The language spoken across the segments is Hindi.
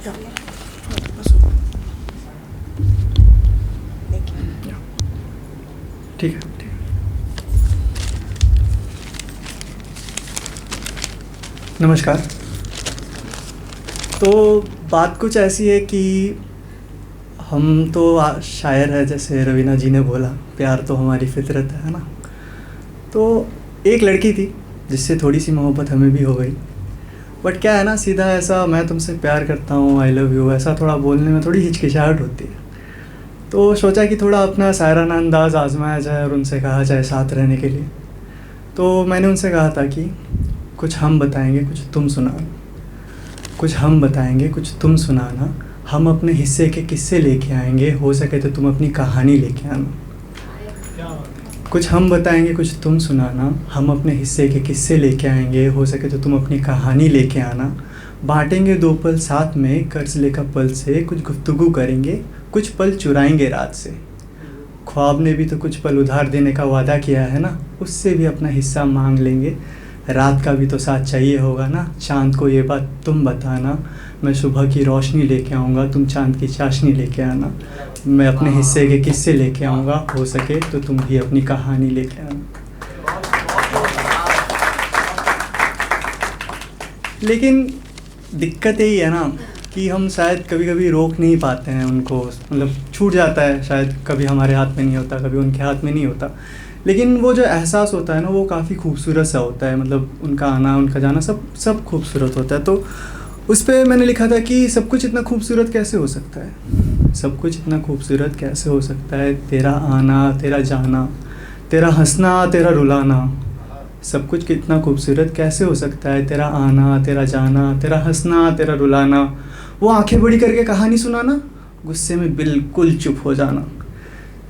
ठीक है। नमस्कार। तो बात कुछ ऐसी है कि हम तो शायर है, जैसे रवीना जी ने बोला, प्यार तो हमारी फितरत है ना। तो एक लड़की थी जिससे थोड़ी सी मोहब्बत हमें भी हो गई, बट क्या है ना, सीधा ऐसा मैं तुमसे प्यार करता हूँ, आई लव यू, ऐसा थोड़ा बोलने में थोड़ी हिचकिचाहट होती है। तो सोचा कि थोड़ा अपना शायराना अंदाज़ आजमाया जाए और उनसे कहा जाए साथ रहने के लिए। तो मैंने उनसे कहा था कि कुछ हम बताएंगे कुछ तुम सुनाना, कुछ हम बताएंगे कुछ तुम सुनाना, हम अपने हिस्से के किस्से लेके आएंगे, हो सके तो तुम अपनी कहानी लेके आना। कुछ हम बताएंगे कुछ तुम सुनाना, हम अपने हिस्से के किस्से लेके आएंगे, हो सके तो तुम अपनी कहानी लेके आना। बांटेंगे 2 पल साथ में कर्ज लेकर पल से, कुछ गुफ्तगू करेंगे, कुछ पल चुराएंगे रात से। ख्वाब ने भी तो कुछ पल उधार देने का वादा किया है ना, उससे भी अपना हिस्सा मांग लेंगे। रात का भी तो साथ चाहिए होगा ना, चाँद को ये बात तुम बताना। मैं सुबह की रोशनी लेके आऊँगा, तुम चाँद की चाशनी लेके आना। मैं अपने हिस्से के किस्से लेके आऊँगा, हो सके तो तुम भी अपनी कहानी लेके आना। लेकिन दिक्कत यही है ना कि हम शायद कभी कभी रोक नहीं पाते हैं उनको, मतलब छूट जाता है, शायद कभी हमारे हाथ में नहीं होता, कभी उनके हाथ में नहीं होता। लेकिन वो जो एहसास होता है ना, वो काफ़ी खूबसूरत सा होता है, मतलब उनका आना उनका जाना सब खूबसूरत होता है। तो उस पर मैंने लिखा था कि सब कुछ इतना खूबसूरत कैसे हो सकता है, सब कुछ इतना खूबसूरत कैसे हो सकता है, तेरा आना तेरा जाना, तेरा हंसना तेरा रुलाना। सब कुछ कितना खूबसूरत कैसे हो सकता है, तेरा आना तेरा जाना, तेरा हंसना तेरा रुलाना। वो आंखें बड़ी करके कहानी सुनाना, गुस्से में बिल्कुल चुप हो जाना।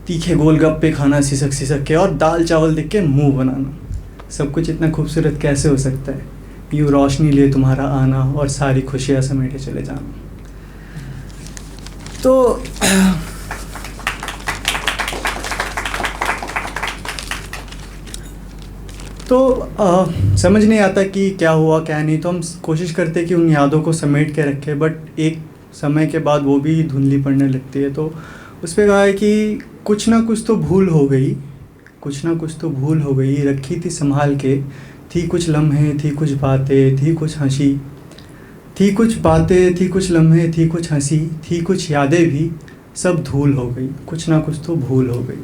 तीखे गोलगप्पे खाना सिसक सिसक के, और दाल चावल देख के मुंह बनाना। सब कुछ इतना खूबसूरत कैसे हो सकता है, यूँ रोशनी ले तुम्हारा आना, और सारी खुशियाँ समेटे चले जाना। तो समझ नहीं आता कि क्या हुआ क्या नहीं, तो हम कोशिश करते कि उन यादों को समेट के रखें, बट एक समय के बाद वो भी धुंधली पड़ने लगती है। तो उस पर कहा है कि कुछ ना कुछ तो भूल हो गई, कुछ ना कुछ तो भूल हो गई, रखी थी संभाल के, थी कुछ लम्हे थी कुछ बातें थी कुछ हंसी, थी कुछ बातें थी कुछ लम्हे थी कुछ हंसी, थी कुछ यादें भी सब धूल हो गई, कुछ ना कुछ तो भूल हो गई।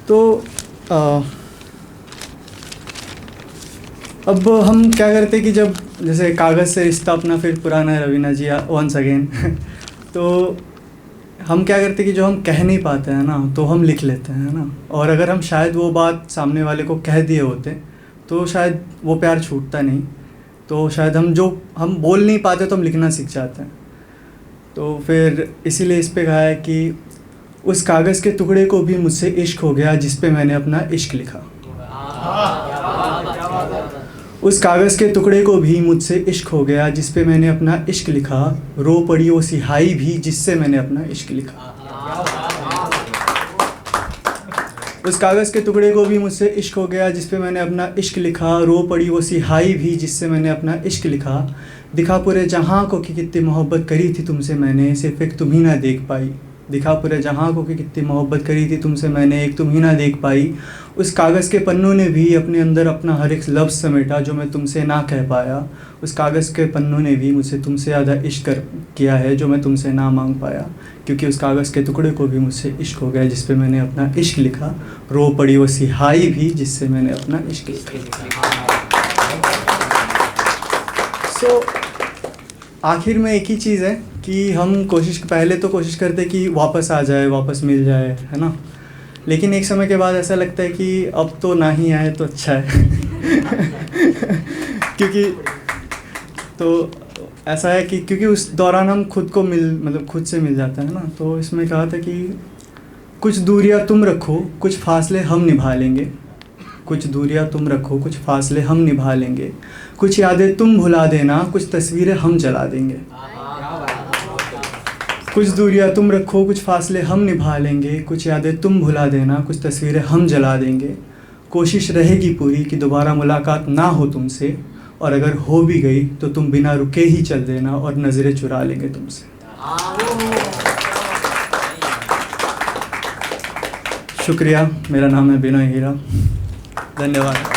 तो अब हम क्या करते कि जब जैसे कागज़ से रिश्ता अपना फिर पुराना है, रवीना जी वंस अगेन तो हम क्या करते कि जो हम कह नहीं पाते हैं ना, तो हम लिख लेते हैं ना। और अगर हम शायद वो बात सामने वाले को कह दिए होते तो शायद वो प्यार छूटता नहीं। तो शायद हम बोल नहीं पाते तो हम लिखना सीख जाते हैं। तो फिर इसीलिए इस पे कहा है कि उस कागज़ के टुकड़े को भी मुझसे इश्क हो गया जिस पे मैंने अपना इश्क लिखा। उस कागज़ के टुकड़े को भी मुझसे इश्क हो गया जिस पे मैंने अपना इश्क लिखा, रो पड़ी वो सिहाई भी जिससे मैंने अपना इश्क लिखा। उस कागज़ के टुकड़े को भी मुझसे इश्क हो गया जिस पे मैंने अपना इश्क लिखा, रो पड़ी वो सिहाई भी जिससे मैंने अपना इश्क लिखा। दिखा पूरे जहाँ को कि कितनी मोहब्बत करी थी तुमसे मैंने, सिर्फ एक तुम ही ना देख पाई। दिखा पूरे जहाँ को कि कितनी मोहब्बत करी थी तुमसे मैंने, एक तुम ही ना देख पाई। उस कागज़ के पन्नों ने भी अपने अंदर अपना हर एक लफ्ज़ समेटा जो मैं तुमसे ना कह पाया। उस कागज़ के पन्नों ने भी मुझसे तुमसे ज़्यादा इश्क किया है जो मैं तुमसे ना मांग पाया। क्योंकि उस कागज़ के टुकड़े को भी मुझसे इश्क हो गया जिस पे मैंने अपना इश्क लिखा, रो पड़ी वो सिहाई भी जिससे मैंने अपना इश्क लिखा। आखिर में एक ही चीज़ है कि हम पहले तो कोशिश करते कि वापस आ जाए, वापस मिल जाए, है ना। लेकिन एक समय के बाद ऐसा लगता है कि अब तो ना ही आए तो अच्छा है क्योंकि तो ऐसा है कि क्योंकि उस दौरान हम खुद से मिल जाते हैं ना। तो इसमें कहा था कि कुछ दूरियां तुम रखो कुछ फासले हम निभा लेंगे, कुछ दूरियां तुम रखो कुछ फासले हम निभा लेंगे, कुछ यादें तुम भुला देना कुछ तस्वीरें हम जला देंगे। कुछ दूरियां तुम रखो कुछ फासले हम निभा लेंगे, कुछ यादें तुम भुला देना कुछ तस्वीरें हम जला देंगे। कोशिश रहेगी पूरी कि दोबारा मुलाकात ना हो तुमसे, और अगर हो भी गई तो तुम बिना रुके ही चल देना और नज़रें चुरा लेंगे तुमसे। शुक्रिया। मेरा नाम है बिनोय हीरा। धन्यवाद।